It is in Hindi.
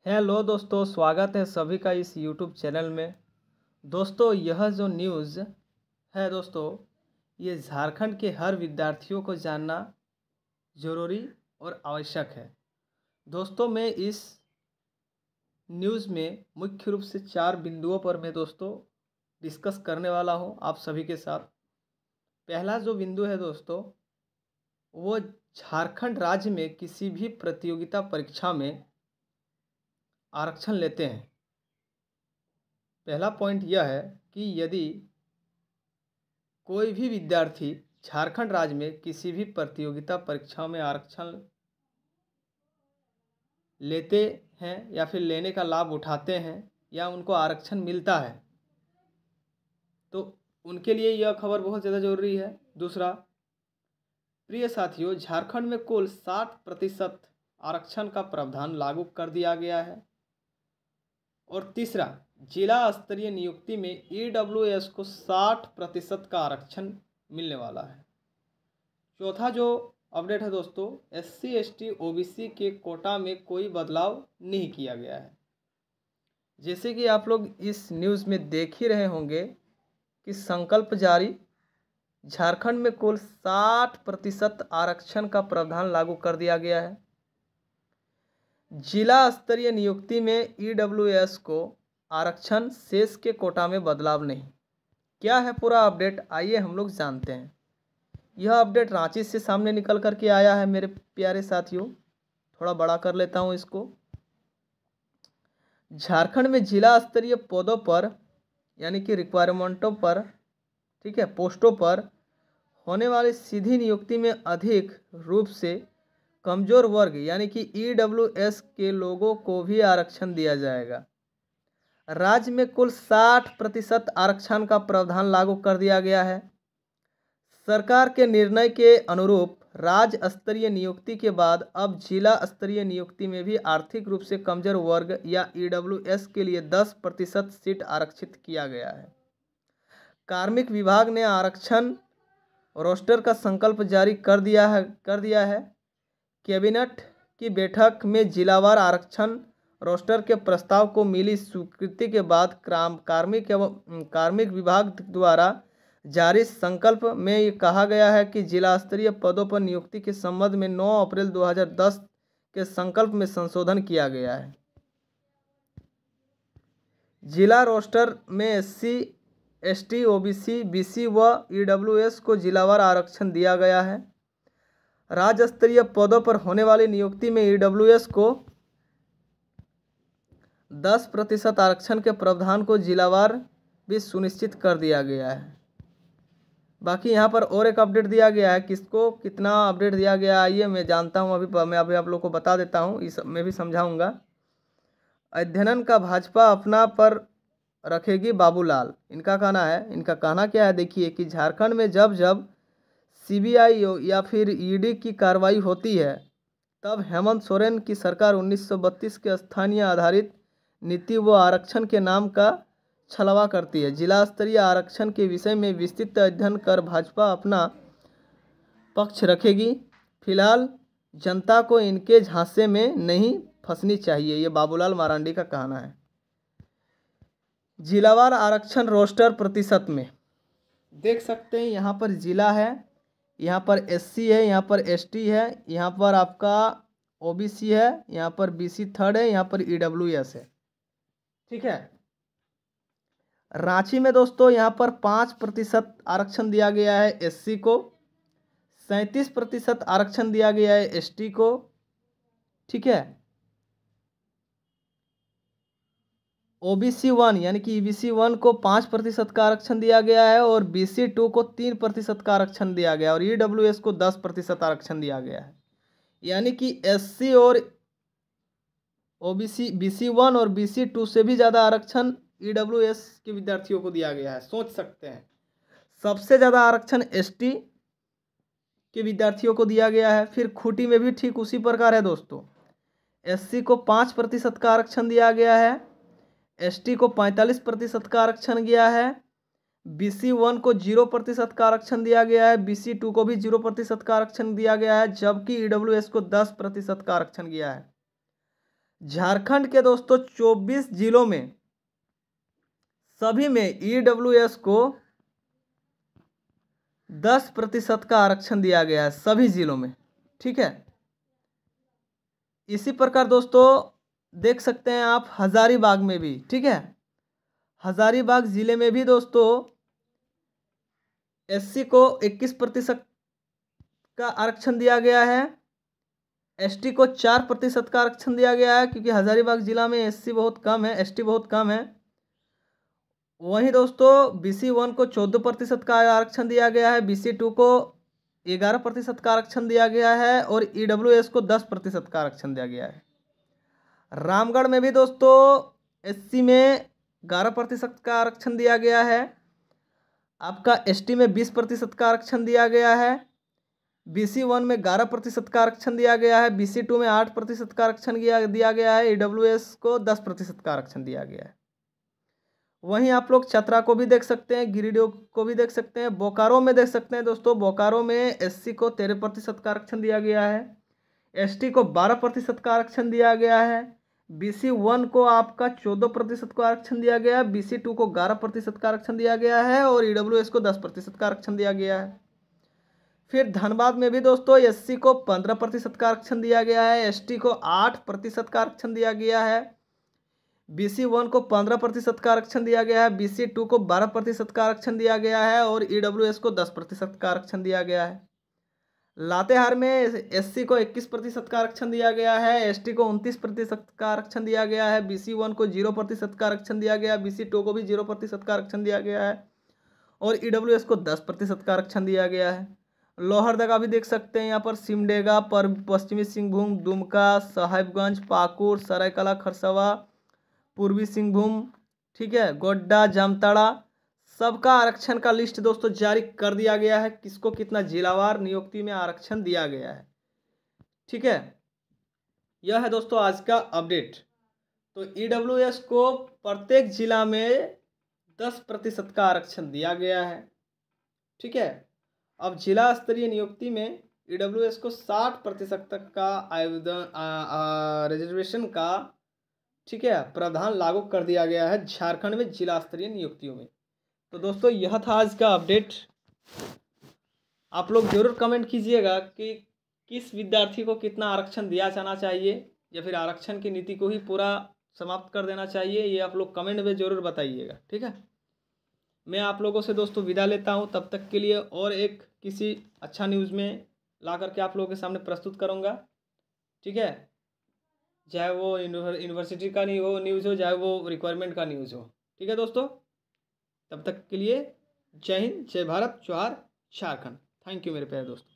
हेलो दोस्तों, स्वागत है सभी का इस यूट्यूब चैनल में। दोस्तों, यह जो न्यूज़ है दोस्तों, ये झारखंड के हर विद्यार्थियों को जानना ज़रूरी और आवश्यक है। दोस्तों, मैं इस न्यूज़ में मुख्य रूप से 4 बिंदुओं पर मैं दोस्तों डिस्कस करने वाला हूँ आप सभी के साथ। पहला जो बिंदु है दोस्तों, वो झारखंड राज्य में किसी भी प्रतियोगिता परीक्षा में आरक्षण लेते हैं। पहला पॉइंट यह है कि यदि कोई भी विद्यार्थी झारखंड राज्य में किसी भी प्रतियोगिता परीक्षा में आरक्षण लेते हैं या फिर लेने का लाभ उठाते हैं या उनको आरक्षण मिलता है, तो उनके लिए यह खबर बहुत ज़्यादा ज़रूरी है। दूसरा, प्रिय साथियों, झारखंड में कुल 60% आरक्षण का प्रावधान लागू कर दिया गया है। और तीसरा, जिला स्तरीय नियुक्ति में ईडब्ल्यूएस को 60% का आरक्षण मिलने वाला है। चौथा जो अपडेट है दोस्तों, एससी एसटी ओबीसी के कोटा में कोई बदलाव नहीं किया गया है। जैसे कि आप लोग इस न्यूज़ में देख ही रहे होंगे कि संकल्प जारी, झारखंड में कुल 60% आरक्षण का प्रावधान लागू कर दिया गया है। जिला स्तरीय नियुक्ति में ईडब्ल्यूएस को आरक्षण, शेष के कोटा में बदलाव नहीं। क्या है पूरा अपडेट, आइए हम लोग जानते हैं। यह अपडेट रांची से सामने निकल कर के आया है मेरे प्यारे साथियों। थोड़ा बड़ा कर लेता हूं इसको। झारखंड में जिला स्तरीय पदों पर यानी कि रिक्वायरमेंटों पर, ठीक है, पोस्टों पर होने वाली सीधी नियुक्ति में अधिक रूप से कमजोर वर्ग यानी कि ईडब्ल्यूएस के लोगों को भी आरक्षण दिया जाएगा। राज्य में कुल 60% आरक्षण का प्रावधान लागू कर दिया गया है। सरकार के निर्णय के अनुरूप राज्य स्तरीय नियुक्ति के बाद अब जिला स्तरीय नियुक्ति में भी आर्थिक रूप से कमजोर वर्ग या ईडब्ल्यूएस के लिए 10% सीट आरक्षित किया गया है। कार्मिक विभाग ने आरक्षण रोस्टर का संकल्प जारी कर दिया है। कैबिनेट की बैठक में जिलावार आरक्षण रोस्टर के प्रस्ताव को मिली स्वीकृति के बाद कार्मिक विभाग द्वारा जारी संकल्प में ये कहा गया है कि जिला स्तरीय पदों पर नियुक्ति के संबंध में 9 अप्रैल 2010 के संकल्प में संशोधन किया गया है। जिला रोस्टर में एससी एसटी ओबीसी बीसी व ईडब्ल्यूएस को जिलावार आरक्षण दिया गया है। राज्य स्तरीय पदों पर होने वाली नियुक्ति में ईडब्ल्यूएस को 10% आरक्षण के प्रावधान को जिलावार भी सुनिश्चित कर दिया गया है। बाकी यहाँ पर और एक अपडेट दिया गया है, किसको कितना अपडेट दिया गया है आइए मैं जानता हूँ। मैं अभी आप लोग को बता देता हूँ, इस मैं भी समझाऊंगा। अध्ययन का भाजपा अपना पर रखेगी बाबूलाल, इनका कहना क्या है, देखिए कि झारखंड में जब जब सीबीआई या फिर ईडी की कार्रवाई होती है तब हेमंत सोरेन की सरकार 1932 के स्थानीय आधारित नीति व आरक्षण के नाम का छलवा करती है। जिला स्तरीय आरक्षण के विषय में विस्तृत अध्ययन कर भाजपा अपना पक्ष रखेगी। फिलहाल जनता को इनके झांसे में नहीं फंसनी चाहिए, ये बाबूलाल मरांडी का कहना है। जिलावार आरक्षण रोस्टर प्रतिशत में देख सकते हैं, यहाँ पर जिला है, यहाँ पर एससी है, यहाँ पर एसटी है, यहाँ पर आपका ओबीसी है, यहाँ पर बीसी थर्ड है, यहाँ पर ईडब्ल्यूएस है, ठीक है। रांची में दोस्तों यहाँ पर 5% आरक्षण दिया गया है एससी को, 37% आरक्षण दिया गया है एसटी को, ठीक है। ओबीसी 1 यानी कि ईबीसी 1 को 5% का आरक्षण दिया गया है और बीसी 2 को 3% का आरक्षण दिया गया है और ईडब्ल्यूएस को 10% आरक्षण दिया गया है। यानी कि एससी और ओबीसी बीसी 1 और बीसी 2 से भी ज़्यादा आरक्षण ईडब्ल्यूएस के विद्यार्थियों को दिया गया है, सोच सकते हैं। सबसे ज़्यादा आरक्षण एसटी के विद्यार्थियों को दिया गया है। फिर खूंटी में भी ठीक उसी प्रकार है दोस्तों, एससी को 5% का आरक्षण दिया गया है, एसटी को 45% का आरक्षण गया है, बीसी 1 को 0% का आरक्षण दिया गया है, बीसी 2 को भी 0% का आरक्षण दिया गया है, जबकि ईडब्ल्यूएस को 10% का आरक्षण गया है। झारखंड के दोस्तों 24 जिलों में सभी में EWS को 10% का आरक्षण दिया गया है, सभी जिलों में। ठीक है, इसी प्रकार दोस्तों देख सकते हैं आप हजारीबाग में भी। ठीक है, हजारीबाग जिले में भी दोस्तों SC को 21% का आरक्षण दिया गया है, ST को 4% का आरक्षण दिया गया है, क्योंकि हजारीबाग जिला में SC बहुत कम है, ST बहुत कम है। वहीं दोस्तों BC1 को 14% का आरक्षण दिया गया है, BC2 को 11% का आरक्षण दिया गया है और EWS को 10% का आरक्षण दिया गया है। रामगढ़ में भी दोस्तों SC में 11% का आरक्षण दिया गया है, आपका ST में 20% का आरक्षण दिया गया है, BC1 में 11% का आरक्षण दिया गया है, BC2 में 8% का आरक्षण दिया गया है, EWS को 10% का आरक्षण दिया गया है। वहीं आप लोग चतरा को भी देख सकते हैं, गिरिडीह को भी देख सकते हैं, बोकारो में देख सकते हैं दोस्तों। बोकारो में SC को 13% का आरक्षण दिया गया है, ST को 12% का आरक्षण दिया गया है, BC1 को आपका 14% का आरक्षण दिया गया है, BC2 को 11% का आरक्षण दिया गया है और EWS को 10% का आरक्षण दिया गया है। फिर धनबाद में भी दोस्तों SC को 15% का आरक्षण दिया गया है, ST को 8% का आरक्षण दिया गया है, BC1 को 15% का आरक्षण दिया गया है, BC2 को 12% का आरक्षण दिया गया है और EWS को 10% का आरक्षण दिया गया है। लातेहार में SC को 21% का आरक्षण दिया गया है, ST को 29% का आरक्षण दिया गया है, BC1 को 0% का आरक्षण दिया गया है, BC2 को भी 0% का आरक्षण दिया गया है और EWS को 10% का आरक्षण दिया गया है। लोहरदगा भी देख सकते हैं यहाँ पर, सिमडेगा, पश्चिमी सिंहभूम, दुमका, साहेबगंज, पाकुड़, सरायकला खरसावा, पूर्वी सिंहभूम, ठीक है, गोड्डा, जामताड़ा, सबका आरक्षण का लिस्ट दोस्तों जारी कर दिया गया है, किसको कितना जिलावार नियुक्ति में आरक्षण दिया गया है। ठीक है, यह है दोस्तों आज का अपडेट। तो EWS को प्रत्येक जिला में 10% का आरक्षण दिया गया है। ठीक है, अब जिला स्तरीय नियुक्ति में EWS को 60% तक का आवेदन रिजर्वेशन का, ठीक है, प्रावधान लागू कर दिया गया है झारखंड में जिला स्तरीय नियुक्तियों में। तो दोस्तों यह था आज का अपडेट। आप लोग जरूर कमेंट कीजिएगा कि किस विद्यार्थी को कितना आरक्षण दिया जाना चाहिए या फिर आरक्षण की नीति को ही पूरा समाप्त कर देना चाहिए, ये आप लोग कमेंट में जरूर बताइएगा। ठीक है, मैं आप लोगों से दोस्तों विदा लेता हूँ, तब तक के लिए और एक किसी अच्छा न्यूज़ में ला करके आप लोगों के सामने प्रस्तुत करूँगा। ठीक है, चाहे वो यूनिवर्सिटी का न्यूज़ हो, चाहे वो रिक्वायरमेंट का न्यूज़ हो। ठीक है दोस्तों, तब तक के लिए जय हिंद, जय भारत, जोहार झारखंड। थैंक यू मेरे प्यारे दोस्तों।